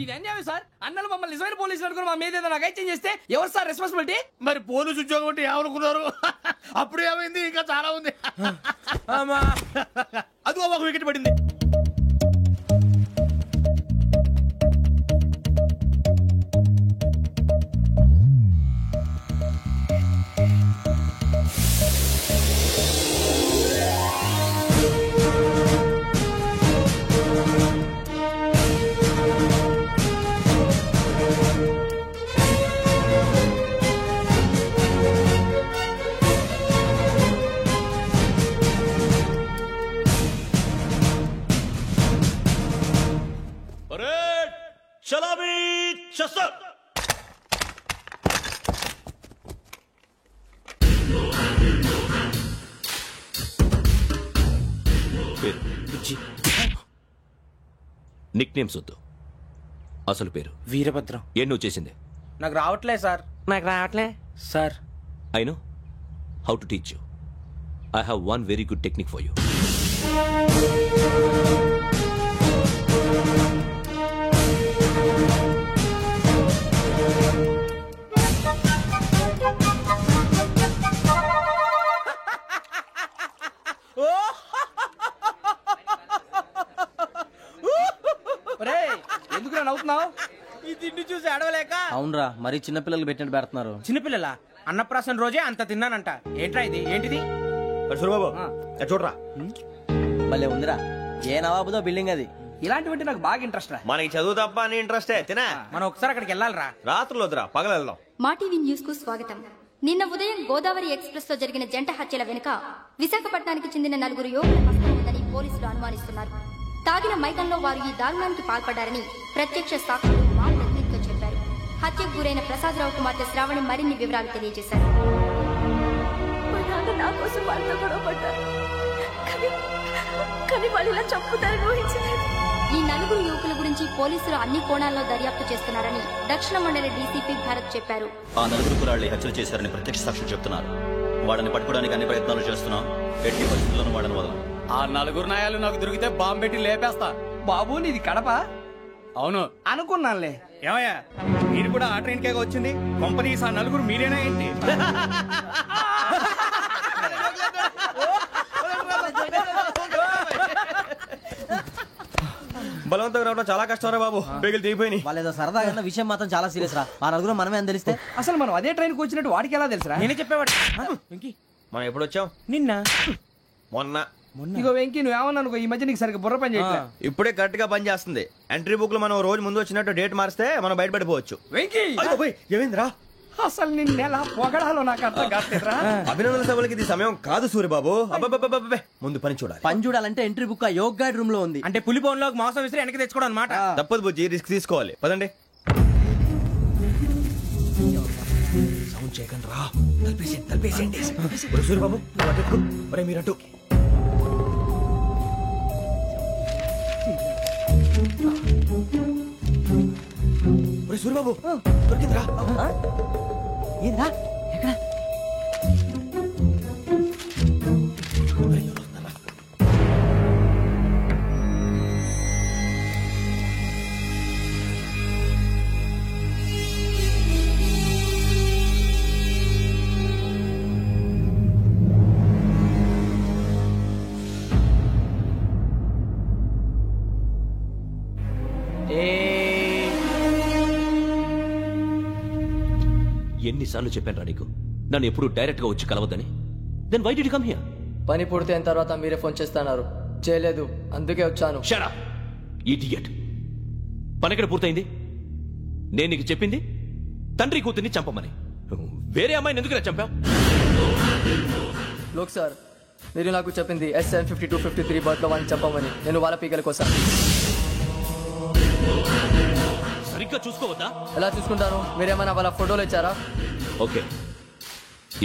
ఇది అన్యాయం సార్. అన్నలు మమ్మల్ని నిజమైన పోలీసులు అనుకుని మా మీద ఏదైనా అగైత్యం చేస్తే ఎవరు సార్ రెస్పాన్సిబిలిటీ? మరి పోలీసు ఉద్యోగం అంటే ఏమనుకున్నారు? అప్పుడు ఏమైంది? ఇంకా చాలా ఉంది. అదిగో 1 వికెట్ పడింది. నిక్ నేమ్స్ వద్దు, అసలు పేరు. వీరభద్రం. ఏం నువ్వు చేసింది? నాకు రావట్లే సార్. నాకు రావట్లే sir. అయిను how to teach you. I have one very good technique for you. ఎందుకు నవ్వుతున్నావు? ఈ తిండి చూసి అడవలేక. అవునరా, మరి చిన్నపిల్లలు పెట్టినట్టు పెడుతున్నారు. చిన్నపిల్లల అన్నప్రాసన రోజే అంత తిన్నానంట. ఏంట్రా ఇది? ఏంటిది? సూరిబాబు చూడరా, భలే ఉందిరా. ఏ నవాబుదో బిల్డింగ్ అది. ఇలాంటివంటే నాకు బాగా ఇంట్రెస్ట్ రా. మనకి చదువు తప్ప అని ఇంట్రెస్టే తినా. మనం ఒకసారి అక్కడికి వెళ్ళాలిరా. రాత్రులు వద్దురా, పగలు వెళ్దాం. మా టీవీ న్యూస్ కు స్వాగతం. నిన్న ఉదయం గోదావరి ఎక్స్ప్రెస్ లో జరిగిన జంట హత్యల వెనుక విశాఖపట్నానికి చెందిన 4 యువకుల హస్తం ఉందని పోలీసులు అనుమానిస్తున్నారు. తాగిన మైకంలో వారు ఈ దారుణానికి పాల్పడ్డారని ప్రత్యక్ష సాక్షులు మా ప్రతినిధితో చెప్పారు. హత్యకు గురైన ప్రసాదరావు కుమార్తె శ్రావణి మరిన్ని వివరాలు తెలియజేశారు. నా కోసం వాళ్ళతో గొడవ పడ్డారు, కానీ వాళ్ళు ఇలా చంపుతారని ఊహించలేదు. ఈ 4 యువకుల గురించి పోలీసులు అన్ని కోణాల్లో దర్యాప్తు చేస్తున్నారని దక్షిణ మండలి డీసీపీ భరత్ చెప్పారు. ఆ 4 కురాళ్లు హత్యలు చేశారని ప్రత్యక్ష సాక్షులు చెప్తున్నారు. వాళ్ళని పట్టుకోవడానికి అన్ని ప్రయత్నాలు చేస్తున్నాం. ఎట్టి పరిస్థితుల్లోనూ వాళ్ళని వదలం. ఆ 4 నాయాలు నాకు దొరికితే బాంబు పెట్టి లేపేస్తా. బాబు నీది కడప? అవును అనుకున్నానులే. ఏమయ్యా, మీరు కూడా ఆ ట్రైన్ కేగా వచ్చింది? కంపెనీస్ ఆ 4 మీరేనా ఏంటి? బలవంతంగా రావడం చాలా కష్టం రా బాబు. బేగులు దిగిపోయినాయి. వాళ్ళేదో సరదాగా విషయం మాత్రం చాలా సీరియస్ రా. ఆ 4 మనమే అని తెలిస్తే అసలు మనం అదే ట్రైన్కి వచ్చినట్టు వాడికి ఎలా తెలుసురా? నేనే చెప్పేవాడు. మనం ఎప్పుడు వచ్చాం? నిన్న మొన్న. ఇగో వెంకీ, నువ్వేమన్నా అనుకో, ఈ మధ్య నీకు సరిగ్గా బుర్ర పని చేయట్లేదు. ఇప్పుడే కరెక్ట్ గా పని చేస్తుంది. ఎంట్రీ బుక్ లో మనం రోజు ముందు వచ్చినట్టు డేట్ మారిస్తే మనం బయటపడిపోవచ్చు. వెంకీ ఏమైందిరా? అసలు నిన్న ఎలా పొగడాలో నాకు అర్థం కాట్లేదురా. అభినందన సభలకి ఇది సమయం కాదు సూరిబాబు. అబ్బబ్బబ్బబ్బే, ముందు పని చూడాలి. పని చూడాలంటే ఎంట్రీ బుక్ ఆ యోగ్ గైడ్ రూమ్ లో ఉంది. అంటే పులి బోన్ లోకి మాంసం విసిరి వెనక్కి తెచ్చుకోవడం అనమాట. తప్పదు బుజ్జి, రిస్క్ తీసుకోవాలి. పదండి. సౌండ్ చేయకండి రా. తలపేసేయండి. సూరిబాబు మీరటు. సూరిబాబు దొరికిందిరా. ఏంద్రా? ఎక్కడ? ఎన్నిసార్లు చెప్పాను నీకు నన్ను ఎప్పుడు డైరెక్ట్ గా వచ్చి కలవద్దని? Then why did you come here? పని పూర్తయిన తర్వాత మీరే ఫోన్ చేస్తున్నారు. చేయలేదు, అందుకే వచ్చాను. Shut up idiot. పని ఎక్కడ పూర్తయింది? నేను నీకు చెప్పింది తండ్రి కూతుర్ని చంపమని. వేరే అమ్మాయిని ఎందుకు చంపావు? లోక్ సార్, మీరు నాకు చెప్పింది SM 5253 బర్త్ లో వాడిని చంపమని. నేను వాళ్ళ పీకల కోసం. సరిగ్గా చూసుకోవద్దా? ఎలా చూసుకుంటాను? మీరేమైనా వాళ్ళ ఫోటోలు ఇచ్చారా? ఓకే,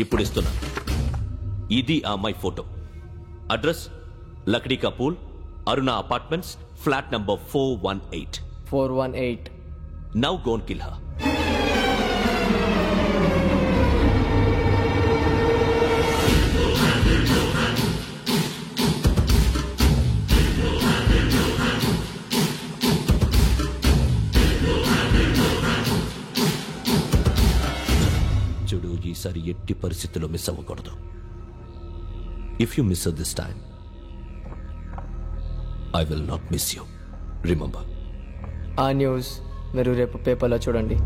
ఇప్పుడు ఇస్తున్నా. ఇది ఆ అమ్మాయి ఫోటో. అడ్రస్ లక్డీ కా pool, Aruna apartments, flat number 418. 418. Now go and kill her. చూడు, ఈసారి ఎట్టి పరిస్థితుల్లో మిస్ అవ్వకూడదు. If you miss this time I will not miss you. Remember. ఆ న్యూస్ మీరు రేపు పేపర్లో చూడండి.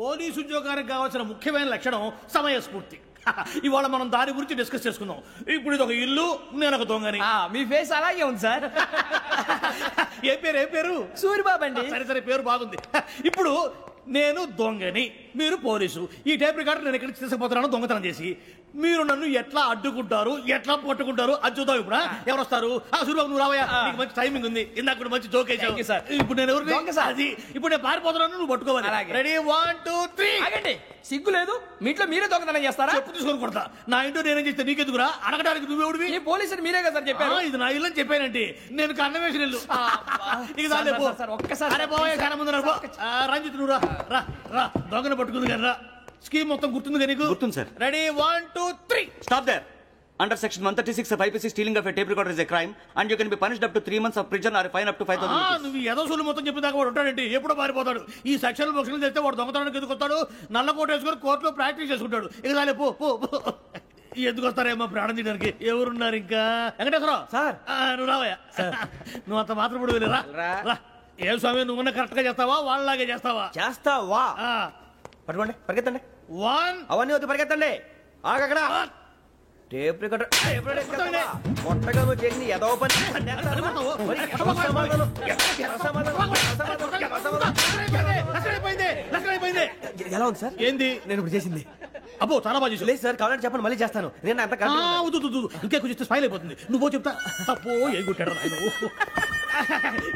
పోలీసు ఉద్యోగానికి కావాల్సిన ముఖ్యమైన లక్షణం సమయస్ఫూర్తి. ఇవాళ మనం దాని గురించి డిస్కస్ చేసుకుందాం. ఇప్పుడు ఇది ఒక ఇల్లు, నేను ఒక దొంగని. మీ ఫేస్ అలాగే ఉంది సార్. ఏ పేరు? సూరిబాబు అండి. సరే పేరు బాగుంది. ఇప్పుడు నేను దొంగని, మీరు పోలీసు. ఈ టైప్ రికార్డు నేను ఎక్కడికి తీసుకుపోతున్నాను దొంగతనం చేసి. మీరు నన్ను ఎట్లా అడ్డుకుంటారు, ఎట్లా పట్టుకుంటారు అది చూద్దాం. ఇప్పుడు ఎవరు వస్తారు? సూర్యబాబు నువ్వు రావయ్యా, నీకు మంచి టైమింగ్ ఉంది. ఇందాక కూడా మంచి జోక్ వేసావు. ఇప్పుడు నేను ఎవరు? అది ఇప్పుడు నేను పారిపోతున్నాను, నువ్వు పట్టుకోవాలి. రెడీ 1 2 3. ఆగండి, సిగ్గు లేదు? మీ ఇంట్లో మీరే దొంగతనం చేస్తారా? చెప్పు తీసుకొని కొడతా. నా ఇంట్లో నేనేం చేస్తే నీకెందుకురా? అడగడానికి నువ్వెవడివి? ఈ పోలీసులు మీరే కదా సార్ చెప్పారు. ఇది నా ఇల్లు అని చెప్పానంటే నేను కన్నవేసిన ఇల్లు. ఒక్కసారి రంజిత్ నువ్వు రా రా దొంగను పట్టుకుంది కదా. స్కీమ్ మొత్తం గుర్తుంది నీకు? గుర్తుంది sir. Ready 1 2 3. Stop there. Under section 136 of IPC, stealing of a tape recorder is a crime and you can be punished up to 3 months of prison or a fine up to 5,000 rupees. నువ్వు ఏదో సొల్లు మొత్తం చెప్పేదాకా వాడు ఉంటాడండి, ఎప్పుడో పారిపోతాడు. ఈ సెక్షన్ బొక్షన్లు చేస్తే వాడు దొంగతనానికి ఎందుకు వస్తాడు? నల్ల కోట వేసుకొని కోర్టులో ప్రాక్టీస్ చేసుకుంటాడు. ఇక చాలే పో పో. ఎందుకు వస్తారేమో ప్రాణం తీయడానికి. ఎవరున్నారు ఇంకా? వెంకటేశ్వరరావు సార్, నువ్వు రావయ్యా. నువ్వు అంత మాత్రం ఇప్పుడు వెళ్ళి రా. ఏ స్వామి, నువ్వున్న కరెక్ట్ గా చేస్తావా వాళ్ళలాగే చేస్తావా? చేస్తావా? పట్టుకోండి, పరిగెత్తండి. 1 అవన్నీ వద్దు, పరిగెత్తండి. ఆగక్కడ టేప్ రికార్డర్ కొత్తగా నువ్వు చేసిన ఏదో పని. ఎలా ఉంది సార్? ఏంది నేను ఇప్పుడు చేసింది? అబ్బో చాలా బాగా చేసి. లేదు సార్, కావాలంటే చెప్పండి, మళ్ళీ చేస్తాను. నేను అంత ఇంకే కొంచెం స్మైల్ అయిపోతుంది. నువ్వు చెప్తా. అప్పో ఏ కొట్టాడు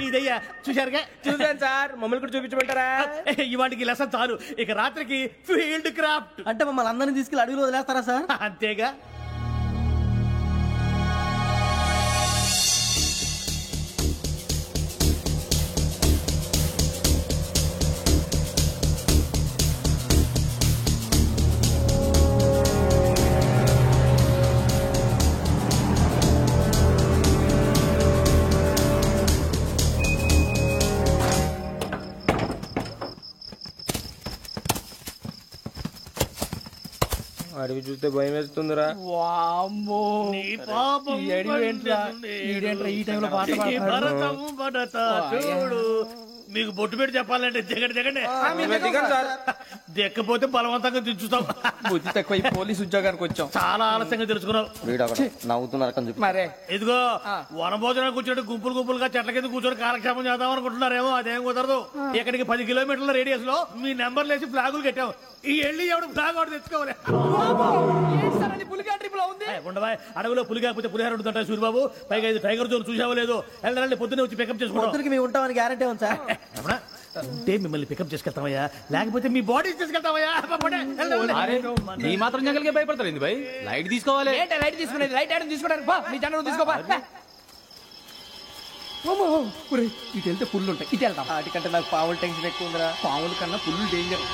ఇదయ్యా. చూశారుగా? చూసాను సార్. మమ్మల్ని కూడా చూపించమంటారా? ఇవాటికి లెసన్ చాలు. ఇక రాత్రికి ఫీల్డ్ క్రాఫ్ట్. అంటే మమ్మల్ని అందరినీ తీసుకెళ్ళి అడుగులో వదిలేస్తారా సార్? అంతేగా. అడిగి చూస్తే భయం వేస్తుందిరా. ఈ టైంలో మీకు బొట్టు పెట్టి చెప్పాలంటే దిగండి. దిక్కపోతే బలవంతంగా దించుతాం. బుద్ధి తక్కువ, పోలీసు ఉద్యోగానికి వచ్చాం. చాలా ఆలస్యంగా తెలుసుకున్నావు. నవ్వుతున్నారు. మరే ఇదిగో వనభోజనం కూర్చొని గుంపులుగా చెట్ల కింద కూర్చొని కాలక్షేపం చేద్దాం అనుకుంటున్నారేమో. అదేం కుదరదు. ఇక్కడికి 10 కిలోమీటర్ల రేడియస్ లో మీ నెంబర్లు వేసి ఫ్లాగులు కట్టాం. ఈ వెళ్ళి ఎవడు ఫ్లాగ్ ఒకటి తెచ్చుకోవాలి. ఉండవా, అడవిలో పులి కాకపోతే పులిహార ఉంటుంటాయి సూర్యబాబు. పైగా ఇది టైగర్ జోన్ చూసావో లేదో. వెళ్ళండి, పొద్దున్నే వచ్చి పికప్ చేసుకుంటాం. మేము ఉంటామని గ్యారంటీ ఉంది సార్. అంటే మిమ్మల్ని పికప్ చేసుకెళ్తామయ్యా, లేకపోతే మీ బాడీ తీసుకెళ్తామయ్యా. ఈ మాత్రం జంగల్కే భయపడతారు భయ్. లైట్ తీసుకోవాలి. లైట్ తీసుకునేది లైట్ ఐటమ్ తీసుకోవడానికి మీ జనరల్ తీసుకోవా. ఇటు వెళ్తే పుల్లు ఉంటాయి, ఇటు వెళ్తాం. వాటికంటే నాకు పావుల టెన్షన్ ఎక్కువ ఉందిరా. పాముల కన్నా పుల్లు డేంజర్.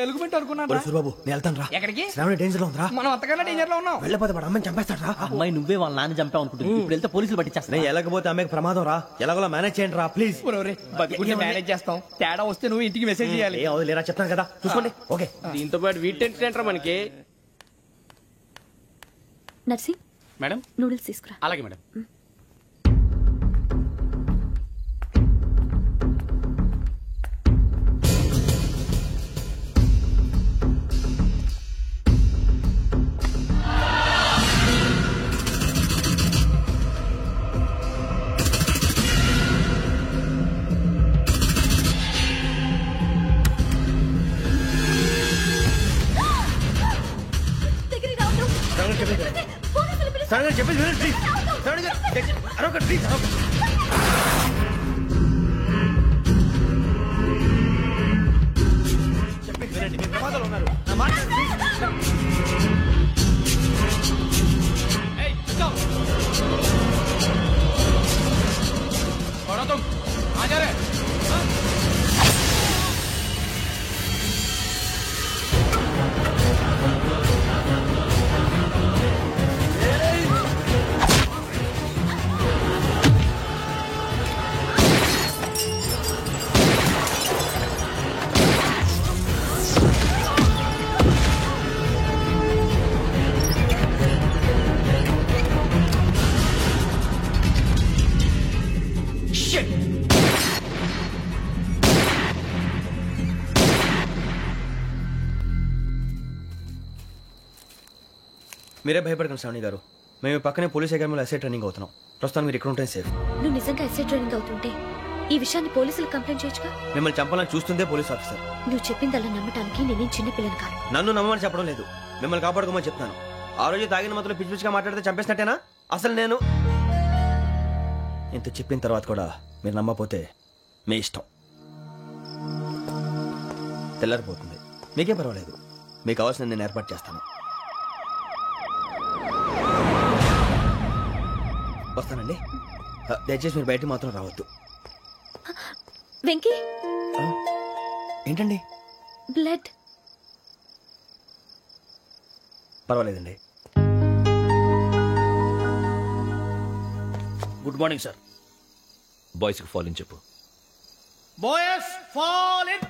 ఎలుగుబెట్టి అనుకున్నాను. సూర్యబాబు నేను వెళ్తాను రా. ఎక్కడికి? శ్రావణి డేంజర్ లో ఉందిరా. మనం అంతకన్నా డేంజర్ లో ఉన్నాం. వెళ్ళపోతే వాడు అమ్మని చంపేస్తాడు రా. అమ్మాయి నువ్వే వాళ్ళ నాన్న చంపావు అనుకుంటుంది. ఇప్పుడు వెళ్తే పోలీసులు పట్టించేస్తా. నేను వెళ్ళకపోతే అమ్మాయికి ప్రమాదం రా. ఎలాగోలా మేనేజ్ చేయండి రా ప్లీజ్. బతుకుంటే మేనేజ్ చేస్తాం. తేడా వస్తే నువ్వు ఇంటికి మెసేజ్ చేయాలి. ఏ అవును లేరా, చెప్తాను కదా, చూసుకోండి. ఓకే. దీంతో పాటు వీటెంట్ ఏంట్రా మనకి. నర్సి మేడం నూడిల్స్ తీసుకురా. అలాగే మేడం. మీరే భయపడకండి శ్రావణి గారు. మేము పక్కనే పోలీస్ అకాడమీలో ఎస్ఐ ట్రైనింగ్ అవుతున్నాం. ప్రస్తుతం మీరు ఇక్కడ ఉంటే సేఫ్. నువ్వు నిజంగా ఎస్ఐ ట్రైనింగ్ అవుతుంటే ఈ విషయాన్ని పోలీసులకు కంప్లైంట్ చేయొచ్చుగా. మిమ్మల్ని చంపాలని చూస్తుందే పోలీస్ ఆఫీసర్. నువ్వు చెప్పిందల్లా నమ్మటానికి నేనేం చిన్నపిల్లని కాదు. నన్ను నమ్మమని చెప్పడం లేదు, మిమ్మల్ని కాపాడుకోమని చెప్తాను. ఆ రోజు తాగిన మొత్తం పిచ్చి పిచ్చిగా మాట్లాడితే చంపేసినట్టేనా? అసలు నేను ఇంత చెప్పిన తర్వాత కూడా మీరు నమ్మకపోతే మీ ఇష్టం. తెల్లారిపోతుంది, మీకే పర్వాలేదు. మీకు కావాల్సిన నేను ఏర్పాటు చేస్తాను. వస్తానండి. దయచేసి మీరు బయటకు మాత్రం రావద్దు. వెంకీ, ఏంటండి? బ్లడ్. పర్వాలేదండి. Good morning sir. బాయ్స్కి ఫాల్ ఇన్ చెప్పు. Boys fall in.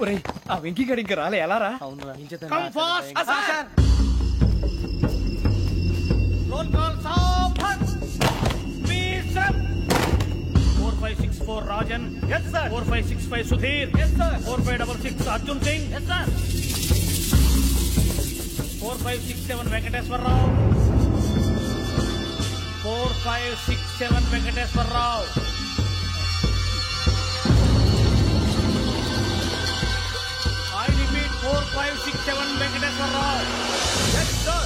ఒరేయ్, ఆ వెంకీ గడి ఇంకా రాలే, ఎలా రా? Come fast sir. Roll call సావధాన్. Speed up. 4564 Rajan. yes sir. 4565 Sudheer. yes sir. 4566 Arjun Singh. yes sir. 4567 Venkateswararao. 4567 Venkateswararao. I repeat 4567 Venkateswararao. yes sir.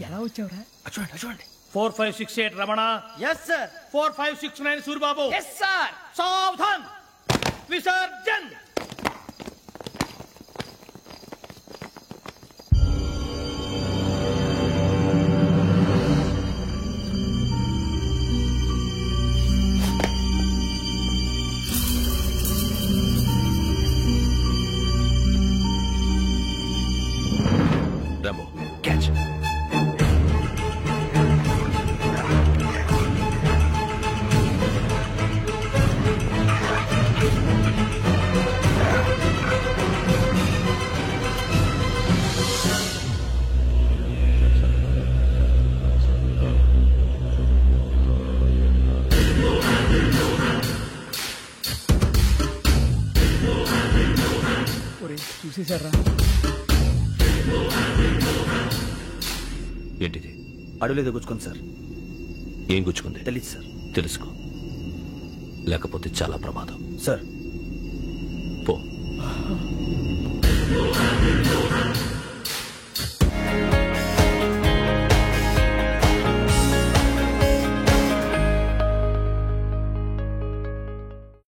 ఎలా వచ్చావురా? చూడండి చూడండి. 4568 Ramana. Yes sir. 4569 Suribabu. Yes sir. సావధాన్. విసర్జన్. రాము క్యాచ్. చూసేశారా? ఏంటిది? అడవిలో గుచ్చుకుంది సార్. ఏం గుచ్చుకుంది? తెలీదు సార్. తెలుసుకో, లేకపోతే చాలా ప్రమాదం. సార్